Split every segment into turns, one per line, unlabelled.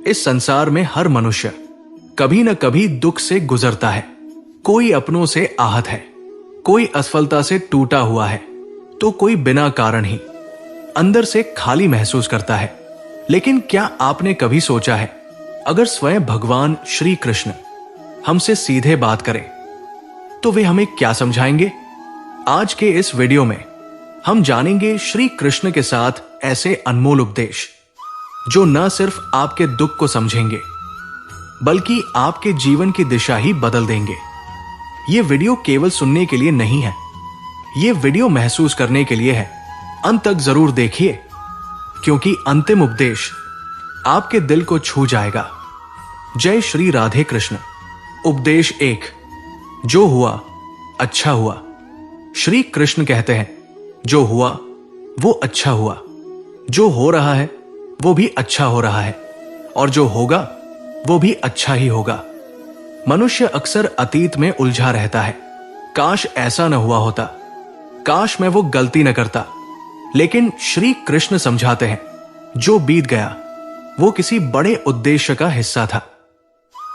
इस संसार में हर मनुष्य कभी न कभी दुख से गुजरता है। कोई अपनों से आहत है, कोई असफलता से टूटा हुआ है, तो कोई बिना कारण ही अंदर से खाली महसूस करता है। लेकिन क्या आपने कभी सोचा है, अगर स्वयं भगवान श्री कृष्ण हमसे सीधे बात करें तो वे हमें क्या समझाएंगे? आज के इस वीडियो में हम जानेंगे श्री कृष्ण के साथ ऐसे अनमोल उपदेश जो न सिर्फ आपके दुख को समझेंगे बल्कि आपके जीवन की दिशा ही बदल देंगे। यह वीडियो केवल सुनने के लिए नहीं है, यह वीडियो महसूस करने के लिए है। अंत तक जरूर देखिए, क्योंकि अंतिम उपदेश आपके दिल को छू जाएगा। जय श्री राधे कृष्ण। उपदेश 1। जो हुआ अच्छा हुआ। श्री कृष्ण कहते हैं, जो हुआ वो अच्छा हुआ, जो हो रहा है वो भी अच्छा हो रहा है, और जो होगा वो भी अच्छा ही होगा। मनुष्य अक्सर अतीत में उलझा रहता है। काश ऐसा न हुआ होता, काश मैं वो गलती न करता। लेकिन श्री कृष्ण समझाते हैं, जो बीत गया वो किसी बड़े उद्देश्य का हिस्सा था।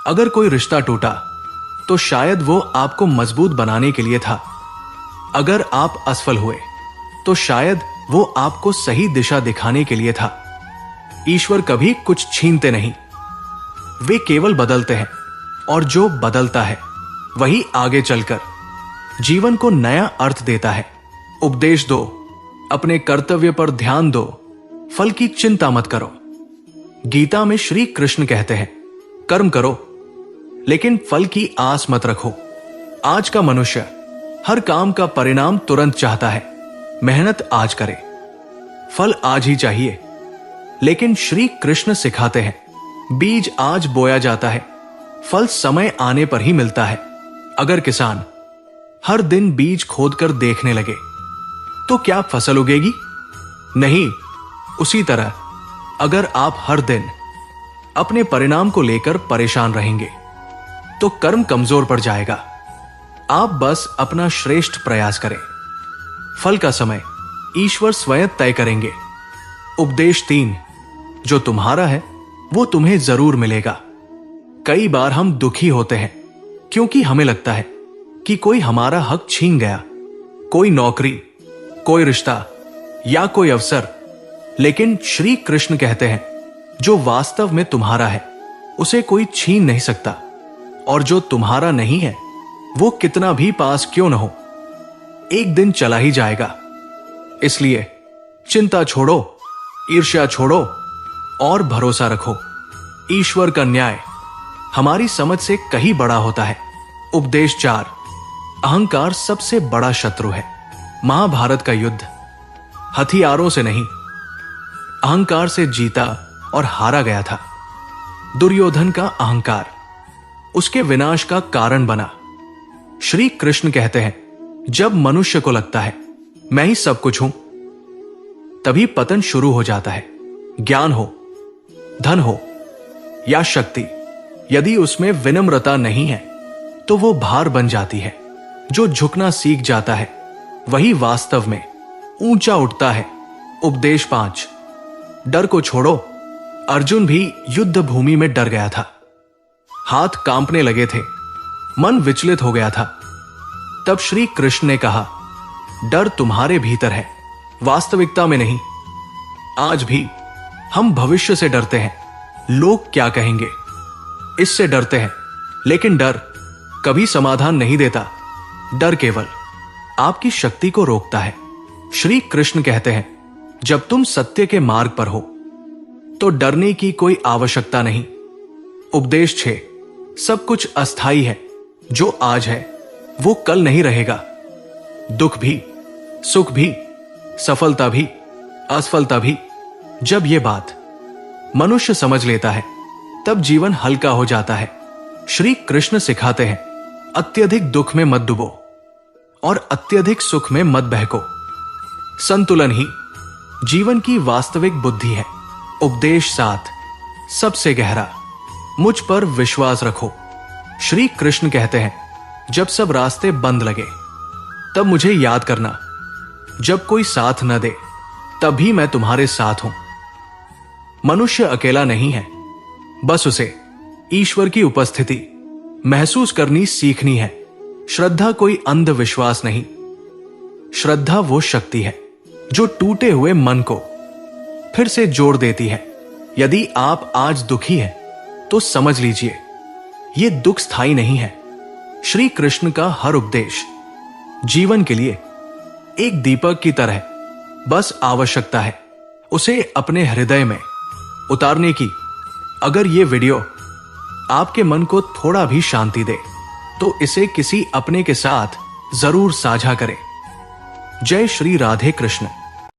अगर कोई रिश्ता टूटा तो शायद वो आपको मजबूत बनाने के लिए था। अगर आप असफल हुए तो शायद वो आपको सही दिशा दिखाने के लिए था। ईश्वर कभी कुछ छीनते नहीं, वे केवल बदलते हैं, और जो बदलता है वही आगे चलकर जीवन को नया अर्थ देता है। उपदेश 2। अपने कर्तव्य पर ध्यान दो, फल की चिंता मत करो। गीता में श्री कृष्ण कहते हैं, कर्म करो लेकिन फल की आस मत रखो। आज का मनुष्य हर काम का परिणाम तुरंत चाहता है। मेहनत आज करे, फल आज ही चाहिए। लेकिन श्री कृष्ण सिखाते हैं, बीज आज बोया जाता है, फल समय आने पर ही मिलता है। अगर किसान हर दिन बीज खोदकर देखने लगे तो क्या फसल उगेगी? नहीं। उसी तरह अगर आप हर दिन अपने परिणाम को लेकर परेशान रहेंगे तो कर्म कमजोर पड़ जाएगा। आप बस अपना श्रेष्ठ प्रयास करें, फल का समय ईश्वर स्वयं तय करेंगे। उपदेश 3। जो तुम्हारा है वो तुम्हें जरूर मिलेगा। कई बार हम दुखी होते हैं क्योंकि हमें लगता है कि कोई हमारा हक छीन गया, कोई नौकरी, कोई रिश्ता या कोई अवसर। लेकिन श्री कृष्ण कहते हैं, जो वास्तव में तुम्हारा है उसे कोई छीन नहीं सकता, और जो तुम्हारा नहीं है वो कितना भी पास क्यों न हो, एक दिन चला ही जाएगा। इसलिए चिंता छोड़ो, ईर्ष्या छोड़ो और भरोसा रखो। ईश्वर का न्याय हमारी समझ से कहीं बड़ा होता है। उपदेश 4। अहंकार सबसे बड़ा शत्रु है। महाभारत का युद्ध हथियारों से नहीं, अहंकार से जीता और हारा गया था। दुर्योधन का अहंकार उसके विनाश का कारण बना। श्री कृष्ण कहते हैं, जब मनुष्य को लगता है मैं ही सब कुछ हूं, तभी पतन शुरू हो जाता है। ज्ञान हो, धन हो या शक्ति, यदि उसमें विनम्रता नहीं है तो वो भार बन जाती है। जो झुकना सीख जाता है वही वास्तव में ऊंचा उठता है। उपदेश 5। डर को छोड़ो। अर्जुन भी युद्ध भूमि में डर गया था, हाथ कांपने लगे थे, मन विचलित हो गया था। तब श्री कृष्ण ने कहा, डर तुम्हारे भीतर है, वास्तविकता में नहीं। आज भी हम भविष्य से डरते हैं, लोग क्या कहेंगे, इससे डरते हैं। लेकिन डर कभी समाधान नहीं देता। डर केवल आपकी शक्ति को रोकता है। श्री कृष्ण कहते हैं, जब तुम सत्य के मार्ग पर हो तो डरने की कोई आवश्यकता नहीं। उपदेश 6। सब कुछ अस्थाई है। जो आज है वो कल नहीं रहेगा। दुख भी, सुख भी, सफलता भी, असफलता भी। जब ये बात मनुष्य समझ लेता है तब जीवन हल्का हो जाता है। श्री कृष्ण सिखाते हैं, अत्यधिक दुख में मत डूबो और अत्यधिक सुख में मत बहको। संतुलन ही जीवन की वास्तविक बुद्धि है। उपदेश 7। सबसे गहरा, मुझ पर विश्वास रखो। श्री कृष्ण कहते हैं, जब सब रास्ते बंद लगे तब मुझे याद करना। जब कोई साथ न दे तब भी मैं तुम्हारे साथ हूं। मनुष्य अकेला नहीं है, बस उसे ईश्वर की उपस्थिति महसूस करनी सीखनी है। श्रद्धा कोई अंधविश्वास नहीं, श्रद्धा वो शक्ति है जो टूटे हुए मन को फिर से जोड़ देती है। यदि आप आज दुखी हैं, तो समझ लीजिए ये दुख स्थायी नहीं है। श्री कृष्ण का हर उपदेश जीवन के लिए एक दीपक की तरह, बस आवश्यकता है उसे अपने हृदय में उतारने की। अगर ये वीडियो आपके मन को थोड़ा भी शांति दे, तो इसे किसी अपने के साथ जरूर साझा करें। जय श्री राधे कृष्ण।